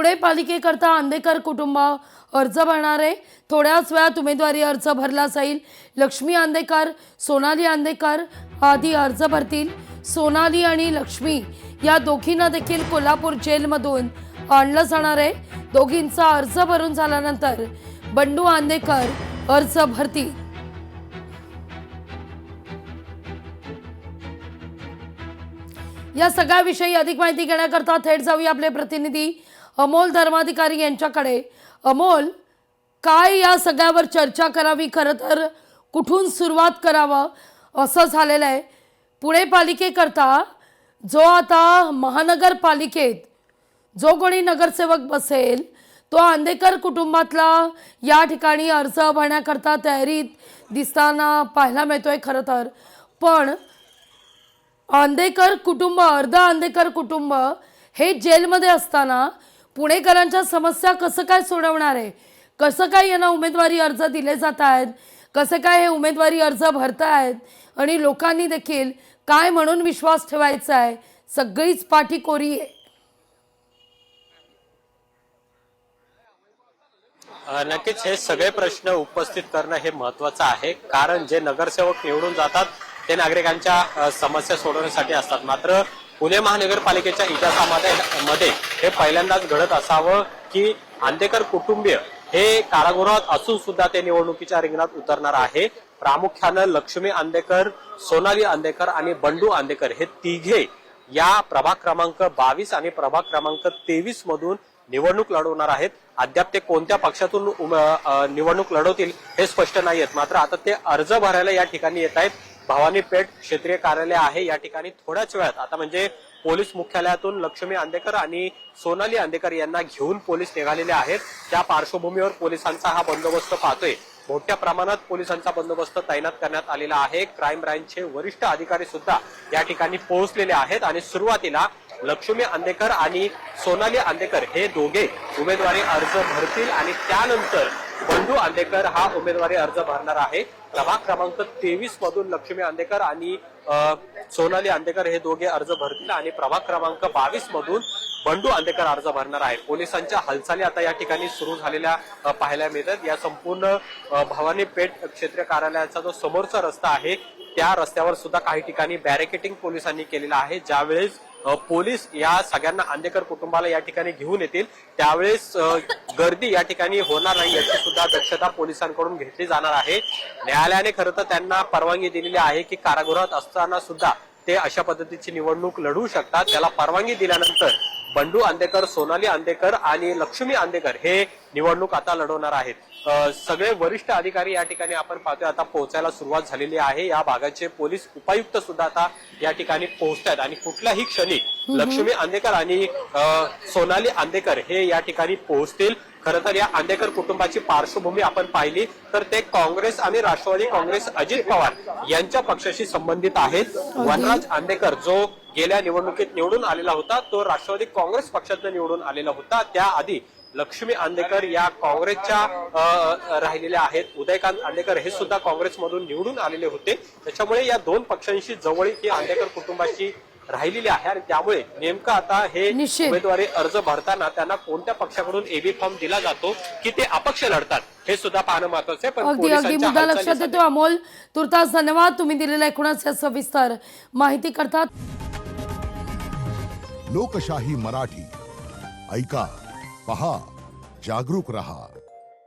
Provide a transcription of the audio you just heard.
पुणे पालिकेकरता आंदेकर कुटुंब अर्ज भरणार आहे। थोड्याच वेळात उमेदवारी अर्ज भरला जाईल। लक्ष्मी आंदेकर, सोनाली आंदेकर आदी अर्ज भरतील। सोनाली आणि लक्ष्मी या दोघींना देखील कोल्हापूर जेलमधून आणलं जाणार आहे। दोघींचा अर्ज भरून झाल्यानंतर बंडू आंदेकर अर्ज भरतील। या सगळ्याविषयी अधिक माहिती घेण्याकरता थेट जाऊया आपले प्रतिनिधी अमोल धर्माधिकारी यांच्याकडे। अमोल, काय या सगळ्यावर चर्चा करावी, खरं तर कुठून सुरुवात करावं असं झालेलं आहे। पुणे पालिकेकरता जो आता महानगरपालिकेत जो कोणी नगरसेवक बसेल तो आंदेकर कुटुंबातला या ठिकाणी अर्ज भरण्याकरता तयारीत दिसताना पाहायला मिळतोय। खरं तर पण आंदेकर कुटुंब, अर्ध आंदेकर कुटुंब हे जेलमध्ये असताना पुणेकरांच्या समस्या कसं काय सोडवणार आहे? कसं काय यांना उमेदवारी अर्ज दिले जात आहेत? कसं काय हे उमेदवारी अर्ज भरतायत? आणि लोकांनी देखील काय म्हणून विश्वास ठेवायचा आहे? सगळीच पाठी कोरी आहे। नक्कीच हे सगळे प्रश्न उपस्थित करणं हे महत्त्वाचं आहे, कारण जे नगरसेवक निवडून जातात ते नागरिकांच्या समस्या सोडवण्यासाठी असतात। मात्र पुणे महानगरपालिकेच्या इतिहासामध्ये हे पहिल्यांदाच घडत असावं की आंदेकर कुटुंबीय हे कारागृहात असून सुद्धा ते निवडणुकीच्या रिंगणात उतरणार आहे। प्रामुख्यानं लक्ष्मी आंदेकर, सोनाली आंदेकर आणि बंडू आंदेकर हे तिघे या प्रभाग क्रमांक 22 आणि प्रभाग क्रमांक 23 मधून निवडणूक लढवणार आहेत। अद्याप ते कोणत्या पक्षातून निवडणूक लढवतील हे स्पष्ट नाहीयेत। मात्र आता ते अर्ज भरायला या ठिकाणी येत आहेत। भवानी पेठ क्षेत्रीय कार्यालय आहे या ठिकाणी थोड्याच वेळात आता म्हणजे पोलीस मुख्यालयातून लक्ष्मी आंदेकर आणि सोनाली आंदेकर यांना घेऊन पोलीस निघालेले आहेत। त्या पार्श्वभूमीवर पोलिसांचा हा बंदोबस्त पाहतोय। मोठ्या प्रमाणात पोलिसांचा बंदोबस्त तैनात करण्यात आलेला आहे। क्राईम ब्रांचचे वरिष्ठ अधिकारी सुद्धा या ठिकाणी पोहोचलेले आहेत आणि सुरुवातीला लक्ष्मी आंदेकर आणि सोनाली आंदेकर हे दोघे उमेदवारी अर्ज भरतील आणि त्यानंतर बंडू आंदेकर हा उमेदवारी अर्ज भरणार आहे। प्रभाग क्रमांक 23 मधून लक्ष्मी आंदेकर आणि सोनाली आंदेकर हे दोघे अर्ज भरतील आणि प्रभाग क्रमांक 22 मधून बंडू आंदेकर अर्ज भरणार आहे। पोलिसांच्या हालचाली आता या ठिकाणी सुरू झालेल्या पाहायला मिळतात। या संपूर्ण भवानी पेठ क्षेत्रीय कार्यालयाचा जो समोरचा रस्ता आहे त्या रस्त्यावर सुद्धा काही ठिकाणी बॅरिकेटिंग पोलिसांनी केलेलं आहे। ज्यावेळेस पोलीस या सगळ्यांना आंदेकर कुटुंबाला या ठिकाणी घेऊन येतील त्यावेळेस गर्दी या ठिकाणी होणार नाही याची सुद्धा दक्षता पोलिसांकडून घेतली जाणार आहे। न्यायालयाने खरं तर त्यांना परवानगी दिलेली आहे की कारागृहात असताना सुद्धा ते अशा पद्धतीची निवडणूक लढवू शकतात। त्याला परवानगी दिल्यानंतर बंडू आंदेकर, सोनाली आंदेकर आणि लक्ष्मी आंदेकर हे निवडणूक आता लढवणार आहेत। सगळे वरिष्ठ अधिकारी या ठिकाणी आपण पाहतोय आता पोहोचायला सुरुवात झालेली आहे। या भागाचे पोलीस उपायुक्त सुद्धा आता या ठिकाणी पोहोचतात आणि कुठल्याही क्षणी लक्ष्मी आंदेकर आणि सोनाली आंदेकर हे या ठिकाणी पोहोचतील। खरं तर या आंदेकर कुटुंबाची पार्श्वभूमी आपण पाहिली तर ते काँग्रेस आणि राष्ट्रवादी काँग्रेस अजित पवार यांच्या पक्षाशी संबंधित आहेत। वनराज आंदेकर जो गेल्या निवडणुकीत निवडून आलेला होता तो राष्ट्रवादी काँग्रेस पक्षातून निवडून आलेला होता। त्याआधी लक्ष्मी आंदेकर या काँग्रेसच्या राहिलेल्या आहेत। उदयकांत आंदेकर हे सुद्धा काँग्रेसमधून निवडून आलेले होते। त्याच्यामुळे या दोन पक्षांशी जवळीक ही आंदेकर कुटुंबाची राहिलेली आहे आणि त्यामुळे नेमकं आता हे उमेदवारी अर्ज भरताना त्यांना कोणत्या पक्षाकडून एबी फॉर्म दिला जातो की ते अपक्ष लढतात हे सुद्धा पाहणं महत्वाचं आहे। पण अगदी मुद्दा लक्षात येतो। अमोल, तुर्तास धन्यवाद तुम्ही दिलेल्या एकूणच सविस्तर माहिती करतात। लोकशाही मराठी ऐका, पहा, जागरूक रहा।